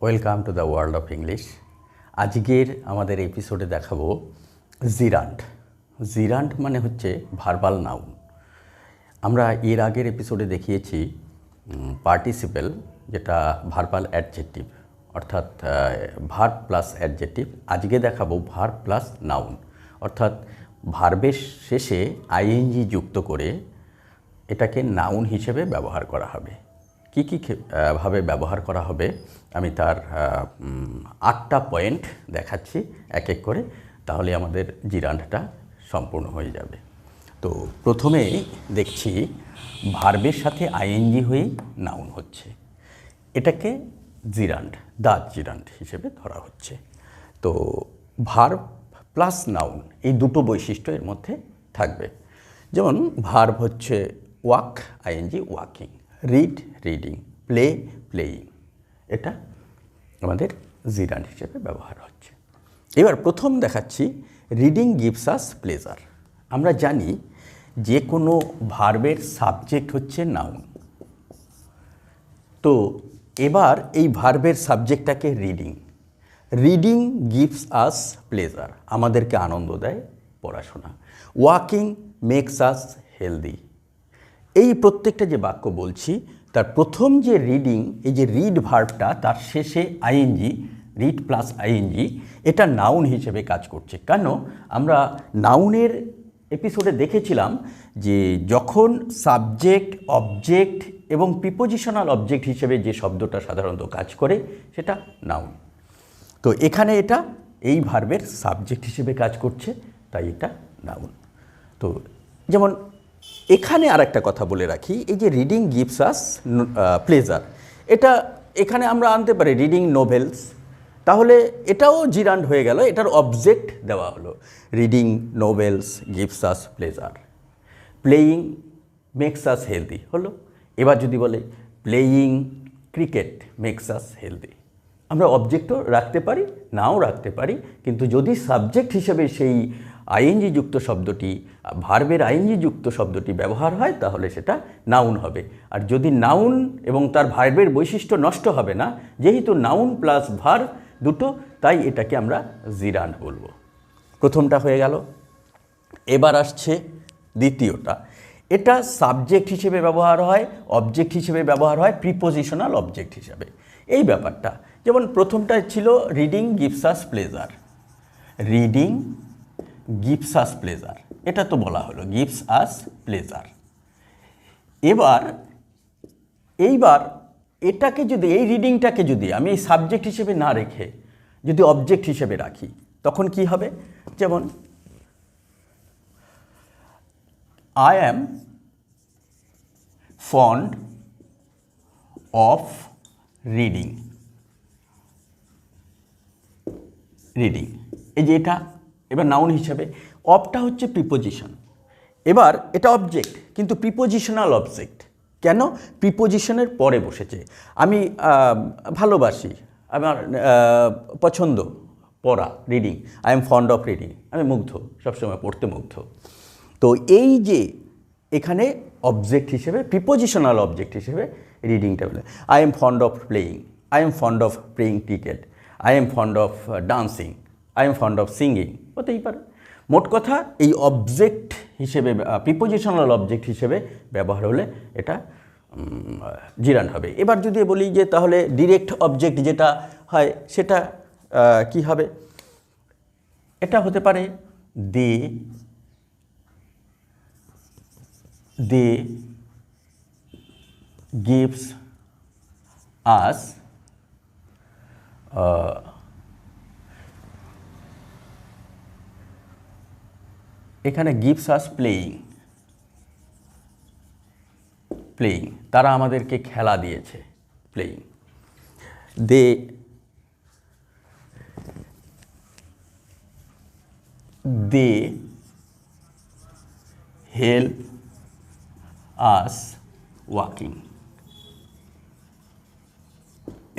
Welcome to the world of English. আজকের আমাদের এপিসোডে দেখাবো জিরান্ড। জিরান্ড মানে হচ্ছে ভার্বাল নাউন। আমরা এর আগের এপিসোডে দেখিয়েছি পার্টিসিপেল, যেটা ভার্বাল অ্যাডজেক্টিভ, অর্থাৎ ভার্ব প্লাস অ্যাডজেক্টিভ। আজকে দেখাবো ভার্ব প্লাস নাউন, অর্থাৎ ভার্বের শেষে আইএনজি যুক্ত করে এটাকে নাউন হিসেবে ব্যবহার করা হবে। কী কী ভাবে ব্যবহার করা হবে আমি তার 8টা পয়েন্ট দেখাচ্ছি এক এক করে, তাহলে আমাদের জিরান্ডটা সম্পূর্ণ হয়ে যাবে। তো প্রথমে দেখছি ভার্বের সাথে আইএনজি হয়েই নাউন হচ্ছে, এটাকে জিরান্ড, দ্য জিরান্ড হিসেবে ধরা হচ্ছে। তো ভার্ব প্লাস নাউন এই দুটো বৈশিষ্ট্য এর মধ্যে থাকবে। যেমন ভার্ব হচ্ছে walk, ING walking, read reading, play playing, এটা আমাদের জিরান্ড হিসেবে ব্যবহার হচ্ছে। এবার প্রথম দেখাচ্ছি রিডিং গিভস আস প্লেজার। আমরা জানি যে কোনো ভার্বের সাবজেক্ট হচ্ছে নাউন। তো এবার এই ভার্বের সাবজেক্টটাকে reading, reading gives us pleasure, আমাদেরকে আনন্দ দেয় পড়াশোনা। Walking makes us healthy. এই প্রত্যেকটা যে বাক্য বলছি তার প্রথম যে রিডিং, এই যে রিড ভার্বটা, তার শেষে আইএনজি, রিড প্লাস আইএনজি, এটা নাউন হিসেবে কাজ করছে। কেন? আমরা নাউনের এপিসোডে দেখেছিলাম যে যখন সাবজেক্ট, অবজেক্ট এবং প্রিপোজিশনাল অবজেক্ট হিসেবে যে শব্দটা সাধারণত কাজ করে সেটা নাউন। তো এখানে এটা এই ভার্বের সাবজেক্ট হিসেবে কাজ করছে, তাই এটা নাউন। তো যেমন এখানে আর একটা কথা বলে রাখি, এই যে রিডিং গিভস আস প্লেজার, এটা এখানে আমরা আনতে পারি রিডিং নোভেলস, তাহলে এটাও জিরান্ড হয়ে গেল, এটার অবজেক্ট দেওয়া হলো। Reading novels gives us pleasure, playing makes us healthy হলো। এবার যদি বলে playing cricket makes us healthy, আমরা অবজেক্টও রাখতে পারি, নাও রাখতে পারি, কিন্তু যদি সাবজেক্ট হিসেবে সেই আইএনজি যুক্ত শব্দটি, ভার্বের আইএনজি যুক্ত শব্দটি ব্যবহার হয় তাহলে সেটা নাউন হবে। আর যদি নাউন এবং তার ভার্বের বৈশিষ্ট্য নষ্ট হবে না, যেহেতু নাউন প্লাস ভার্ব দুটো, তাই এটাকে আমরা জিরান্ড বলবো। প্রথমটা হয়ে গেল। এবার আসছে দ্বিতীয়টা, এটা সাবজেক্ট হিসেবে ব্যবহার হয়, অবজেক্ট হিসেবে ব্যবহার হয়, প্রিপোজিশনাল অবজেক্ট হিসেবে। এই ব্যাপারটা যেমন প্রথমটা ছিল reading gives us pleasure, reading gives us pleasure, এটা তো বলা হলো গিভস আস প্লেজার। এইবার এটাকে যদি, এই রিডিংটাকে যদি আমি এই সাবজেক্ট হিসেবে না রেখে যদি অবজেক্ট হিসেবে রাখি তখন কি হবে? যেমন I am fond of reading, reading, এই যে এটা এবার নাউন হিসাবে, অফটা হচ্ছে প্রিপোজিশন। এবার এটা অবজেক্ট কিন্তু প্রিপোজিশনাল অবজেক্ট। কেন? প্রিপোজিশনের পরে বসেছে। আমি ভালোবাসি, আমার পছন্দ পড়া, reading, I am fond of reading, আমি মুগ্ধ, সবসময় পড়তে মুগ্ধ। তো এই যে এখানে অবজেক্ট হিসেবে, প্রিপোজিশনাল অবজেক্ট হিসেবে রিডিংটা বলে। I am fond of playing, I am fond of playing cricket, I am fond of dancing, I am fond of singing, হতেই পারে। মোট কথা এই অবজেক্ট হিসেবে, প্রিপোজিশনাল অবজেক্ট হিসেবে ব্যবহার হলে এটা জিরান্ড হবে। এবার যদি বলি যে তাহলে ডিরেক্ট অবজেক্ট যেটা হয় সেটা কি হবে? এটা হতে পারে দে, দে গিভস আস এখানে গিভস আস প্লেয়িং, প্লেয়িং, তারা আমাদেরকে খেলা দিয়েছে, playing. They help us walking,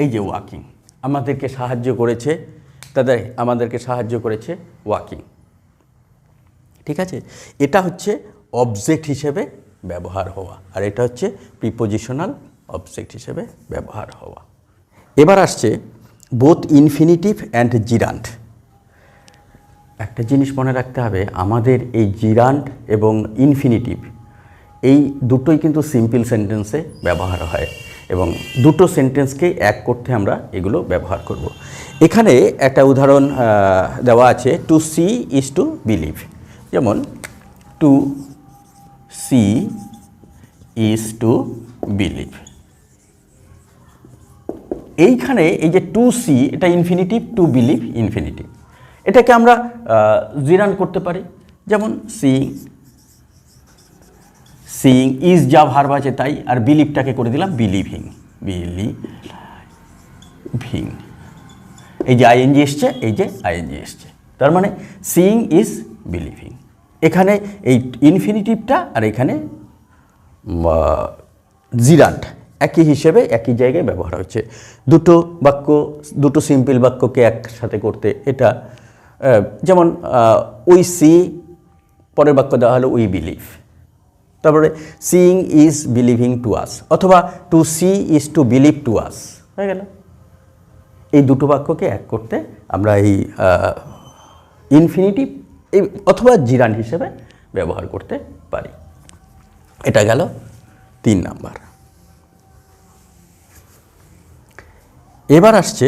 এই যে ওয়াকিং আমাদেরকে সাহায্য করেছে, আমাদেরকে সাহায্য করেছে ওয়াকিং। ঠিক আছে, এটা হচ্ছে অবজেক্ট হিসেবে ব্যবহার হওয়া, আর এটা হচ্ছে প্রিপোজিশনাল অবজেক্ট হিসেবে ব্যবহার হওয়া। এবার আসছে বোথ ইনফিনিটিভ অ্যান্ড জিরান্ট। একটা জিনিস মনে রাখতে হবে, আমাদের এই জিরান্ট এবং ইনফিনিটিভ এই দুটোই কিন্তু সিম্পল সেন্টেন্সে ব্যবহার হয় এবং দুটো সেন্টেন্সকে এক করতে আমরা এগুলো ব্যবহার করব। এখানে একটা উদাহরণ দেওয়া আছে, to see is to believe. যেমন to see is to believe. এইখানে এই যে টু সি এটা ইনফিনিটিভ, টু বিলিভ ইনফিনিটিভ, এটাকে আমরা জিরান করতে পারি। যেমন সিইং ইজ যা ভার্ব আছে তাই, আর বিলিভটাকে করে দিলাম বিলিভিং। এই যে আইএনজি এসছে, এই যে আইএনজি এসছে, তার মানে সিইং ইজ বিলিভিং। এখানে এই ইনফিনিটিভটা আর এখানে জিরান্ট একই হিসেবে একই জায়গায় ব্যবহার হচ্ছে। দুটো বাক্য, দুটো সিম্পল বাক্যকে একসাথে করতে এটা, যেমন উই সি, পরের বাক্য দেওয়া হলো উই বিলিভ, তারপরে seeing is believing to us, অথবা to see is to believe to us, হয়ে গেল। এই দুটো বাক্যকে এক করতে আমরা এই ইনফিনিটিভ অথবা জিরান্ট হিসেবে ব্যবহার করতে পারি। এটা গেল 3 নাম্বার। এবার আসছে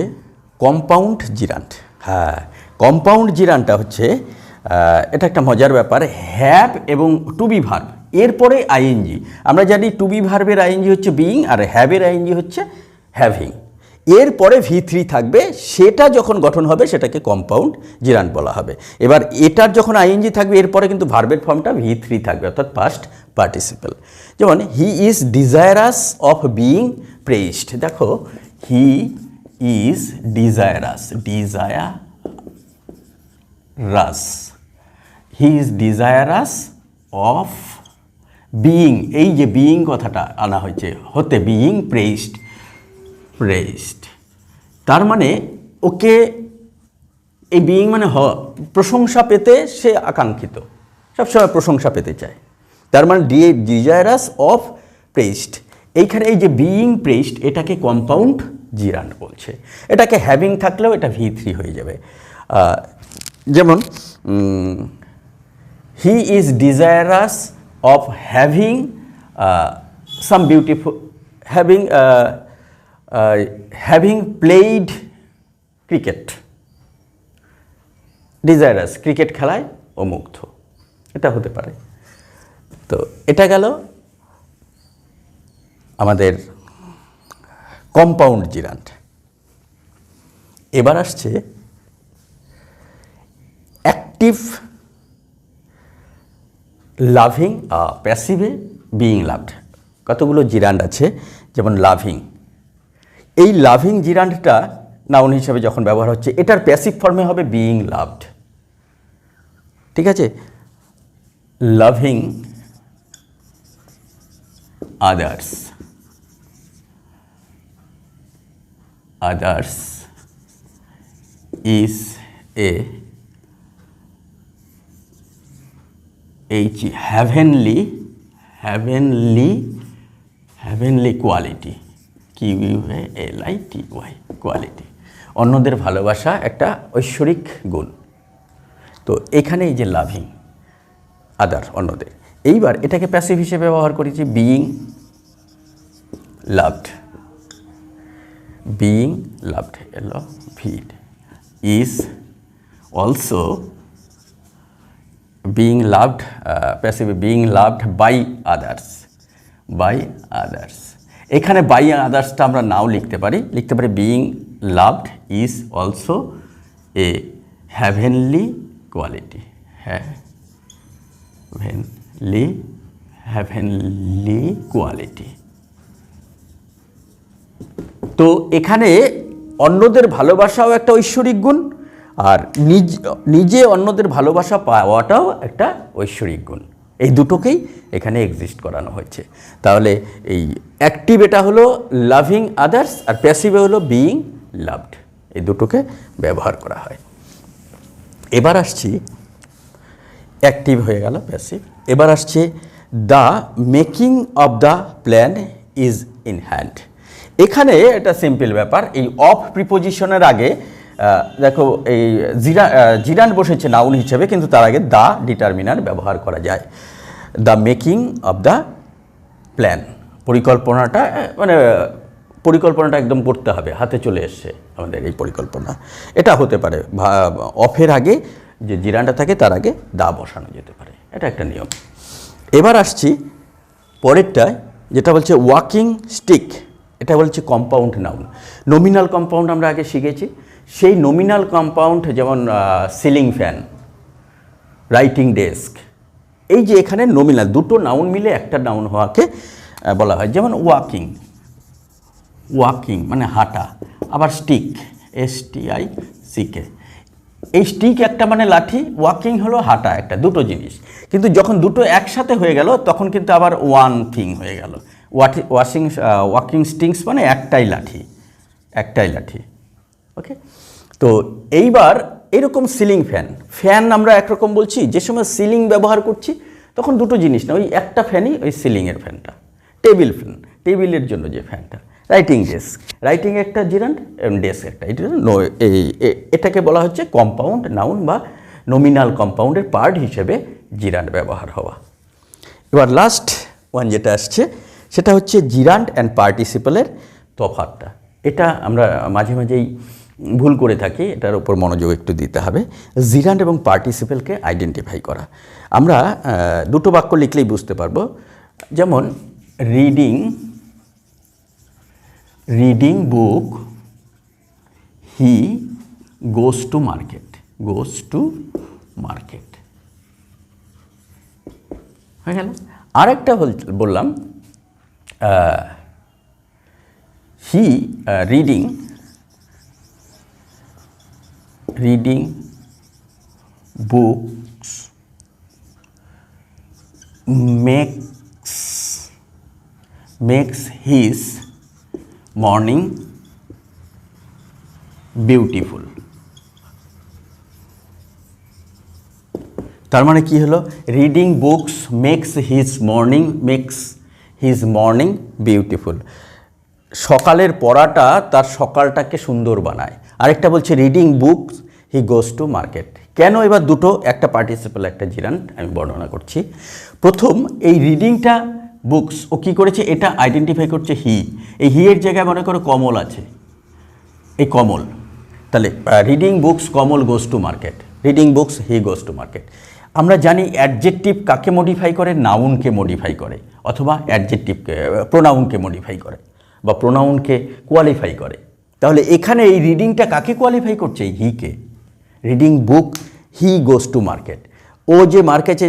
কম্পাউন্ড জিরান্ট। হ্যাঁ, কম্পাউন্ড জিরান্টটা হচ্ছে এটা একটা মজার ব্যাপার। হ্যাভ এবং টু বি ভার্ব, এরপরে আইএনজি। আমরা জানি টু বি ভার্বের আইএনজি হচ্ছে বিইং আর হ্যাভের আইএনজি হচ্ছে হ্যাভিং। এরপরে V3 থাকবে, সেটা যখন গঠন হবে সেটাকে কম্পাউন্ড জিরান্ট বলা হবে। এবার এটার যখন আইএনজি থাকবে এরপরে কিন্তু ভার্বের ফর্মটা V3 থাকবে, অর্থাৎ পাস্ট পার্টিসিপল। যেমন he is desirous of being praised. দেখো, he is desirous, he is desirous of being, এই যে বিইং কথাটা আনা হয়েছে হতে, বিইং প্রেইজড, তার মানে ওকে এই বিইং মানে প্রশংসা পেতে সে আকাঙ্ক্ষিত, সবসময় প্রশংসা পেতে চায়, তার মানে ডিজায়ারাস অফ প্রেইজড। এইখানে এই যে বিইং প্রেইজড এটাকে কম্পাউন্ড জিরান্ট বলছে। এটাকে হ্যাভিং থাকলেও এটা V3 হয়ে যাবে। যেমন he is desirous of having some beautiful, having played cricket. Desirous, cricket খেলায় ও মুগ্ধ, এটা হতে পারে। তো এটা গেল আমাদের কম্পাউন্ড জিরান্ট। এবার আসছে অ্যাক্টিভ লাভিং, প্যাসিভে বিইং লাভড। কতগুলো জিরান্ট আছে, যেমন লাভিং। এই লাভিং জিরান্টটা নাউন হিসেবে যখন ব্যবহার হচ্ছে, এটার প্যাসিভ ফর্মে হবে বিইং লাভড। ঠিক আছে, loving others, is a heavenly quality, QUALITY, quality. অন্যদের ভালোবাসা একটা ঐশ্বরিক গুণ। তো এখানে এই যে লাভিং আদার, অন্যদের, এইবার এটাকে প্যাসিভ হিসেবে ব্যবহার করেছি, being loved, is also being loved, passive being loved by others, এখানে বাই আদার্সটা আমরা নাও লিখতে পারি being loved is also a heavenly quality, heavenly quality. তো এখানে অন্যদের ভালোবাসাও একটা ঐশ্বরিক গুণ, আর নিজে অন্যদের ভালোবাসা পাওয়াটাও একটা ঐশ্বরিক গুণ। এই দুটোকেই এখানে এক্সিস্ট করানো হয়েছে। তাহলে এই অ্যাক্টিভ এটা হলো লাভিং আদার্স, আর প্যাসিভে হলো বিইং লাভড। এই দুটোকে ব্যবহার করা হয়। এবার আসছি, অ্যাক্টিভ হয়ে গেল, প্যাসিভ। এবার আসছে the making of the plan is in hand. এখানে এটা সিম্পল ব্যাপার, এই অফ প্রিপোজিশনের আগে দেখো এই জিরান্ড বসেছে নাউন হিসেবে, কিন্তু তার আগে দ্য ডিটারমিনার ব্যবহার করা যায়। The making of the plan, পরিকল্পনাটা মানে পরিকল্পনাটা একদম করতে হবে, হাতে চলে এসছে আমাদের এই পরিকল্পনা। এটা হতে পারে অফের আগে যে জিরানটা থাকে তার আগে দা বসানো যেতে পারে, এটা একটা নিয়ম। এবার আসছি পরেরটায়, যেটা বলছে ওয়াকিং স্টিক। এটা বলছে কম্পাউন্ড নাউন। নমিনাল কম্পাউন্ড আমরা আগে শিখেছি, সেই নমিনাল কম্পাউন্ড যেমন সিলিং ফ্যান, রাইটিং ডেস্ক, এই যে এখানে নমিনাল দুটো নাউন মিলে একটা নাউন হওয়াকে বলা হয়। যেমন ওয়াকিং, ওয়াকিং মানে হাঁটা, আবার স্টিক, STICK, এই স্টিক একটা মানে লাঠি, ওয়াকিং হলো হাঁটা, একটা দুটো জিনিস। কিন্তু যখন দুটো একসাথে হয়ে গেল তখন কিন্তু আবার ওয়ান থিং হয়ে গেল। ওয়াকিং স্টিক্স মানে একটাই লাঠি, একটাই লাঠি। ওকে, তো এইবার এরকম সিলিং ফ্যান, ফ্যান আমরা একরকম বলছি, যে সময় সিলিং ব্যবহার করছি তখন দুটো জিনিস না, ওই একটা ফ্যানই ওই সিলিংয়ের ফ্যানটা। টেবিল ফ্যান, টেবিলের জন্য যে ফ্যানটা। রাইটিং ডেস্ক, রাইটিং একটা জিরান্ড এবং ডেস্ক একটা, এটাকে বলা হচ্ছে কম্পাউন্ড নাউন বা নমিনাল কম্পাউন্ডের পার্ট হিসেবে জিরান্ড ব্যবহার হওয়া। এবার লাস্ট ওয়ান যেটা আসছে সেটা হচ্ছে জিরান্ড অ্যান্ড পার্টিসিপেলের তফাৎটা। এটা আমরা মাঝে মাঝেই ভুল করে থাকি, এটার উপর মনোযোগ একটু দিতে হবে। জিরান্ড এবং পার্টিসিপেলকে আইডেন্টিফাই করা, আমরা দুটো বাক্য লিখলেই বুঝতে পারবো। যেমন reading book, he goes to market, goes to market হয়ে গেল। আরেকটা বললাম he reading books makes his morning beautiful। তার মানে কি হলো? Reading books makes his morning beautiful. সকালের পড়াটা তার সকালটাকে সুন্দর বানায়। আরেকটা বলছে reading books he goes to market. কেন? এবার দুটো, একটা পার্টিসিপেল একটা জিরান্ড, আমি বর্ণনা করছি। প্রথম, এই রিডিংটা বুকস ও কী করেছে, এটা আইডেন্টিফাই করছে হি। এই হি এর জায়গায় মনে করো কমল আছে, এই কমল, তাহলে reading books Kamal goes to market, reading books he goes to market. আমরা জানি অ্যাডজেক্টিভ কাকে মডিফাই করে? নাউনকে মডিফাই করে, অথবা অ্যাডজেক্টিভকে প্রোনাউনকে মডিফাই করে বা প্রোনাউনকে কোয়ালিফাই করে। তাহলে এখানে এই রিডিংটা কাকে কোয়ালিফাই করছে? হিকে। Reading book he goes to market, ও যে মার্কেটে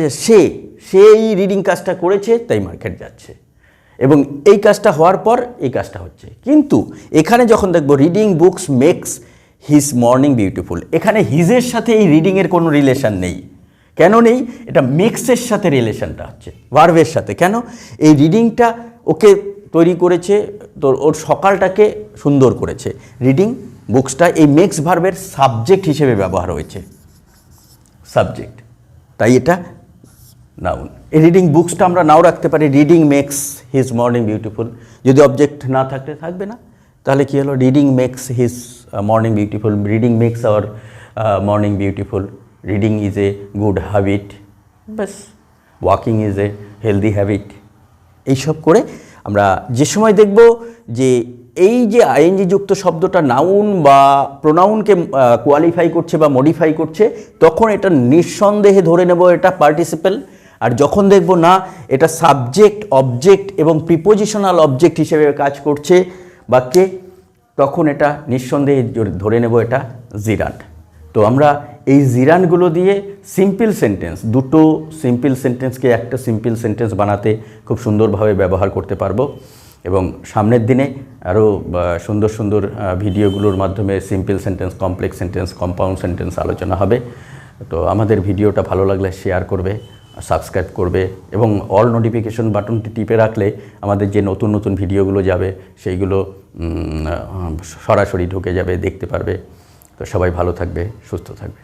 সেই রিডিং কাজটা করেছে তাই মার্কেট যাচ্ছে, এবং এই কাজটা হওয়ার পর এই কাজটা হচ্ছে। কিন্তু এখানে যখন দেখব reading books makes his morning beautiful, এখানে হিজের সাথে এই রিডিংয়ের কোনো রিলেশন নেই। কেন নেই? এটা মেক্সের সাথে রিলেশনটা হচ্ছে, ভার্বের সাথে। কেন? এই রিডিংটা ওকে তৈরি করেছে, তোর ওর সকালটাকে সুন্দর করেছে। রিডিং বুকসটা এই মেক্স ভার্বের সাবজেক্ট হিসেবে ব্যবহার হয়েছে, সাবজেক্ট, তাই এটা নাউন। এই রিডিং বুকসটা আমরা নাও রাখতে পারি, reading makes his morning beautiful. যদি অবজেক্ট না থাকলে থাকবে না, তাহলে কি হলো? Reading makes his morning beautiful, reading makes our morning beautiful, reading is a good habit, ব্যাস, walking is a healthy habit. এইসব করে আমরা যে সময় দেখব যে এই যে আইএনজি যুক্ত শব্দটা নাউন বা প্রোনাউনকে কোয়ালিফাই করছে বা মডিফাই করছে, তখন এটা নিঃসন্দেহে ধরে নেব এটা পার্টিসিপেল। আর যখন দেখব না এটা সাবজেক্ট, অবজেক্ট এবং প্রিপোজিশনাল অবজেক্ট হিসেবে কাজ করছে বাক্যে, তখন এটা নিঃসন্দেহে ধরে নেব এটা জিরান্ড। তো আমরা এই জিরান্ডগুলো দিয়ে সিম্পল সেন্টেন্স, দুটো সিম্পল সেন্টেন্সকে একটা সিম্পল সেন্টেন্স বানাতে খুব সুন্দরভাবে ব্যবহার করতে পারবো। এবং সামনের দিনে আরও সুন্দর সুন্দর ভিডিওগুলোর মাধ্যমে simple sentence, complex sentence, compound sentence আলোচনা হবে। তো আমাদের ভিডিওটা ভালো লাগলে শেয়ার করবে, সাবস্ক্রাইব করবে এবং অল নোটিফিকেশন বাটনটি টিপে রাখলে আমাদের যে নতুন নতুন ভিডিওগুলো যাবে সেইগুলো সরাসরি ঢুকে যাবে, দেখতে পারবে। তো সবাই ভালো থাকবে, সুস্থ থাকবে।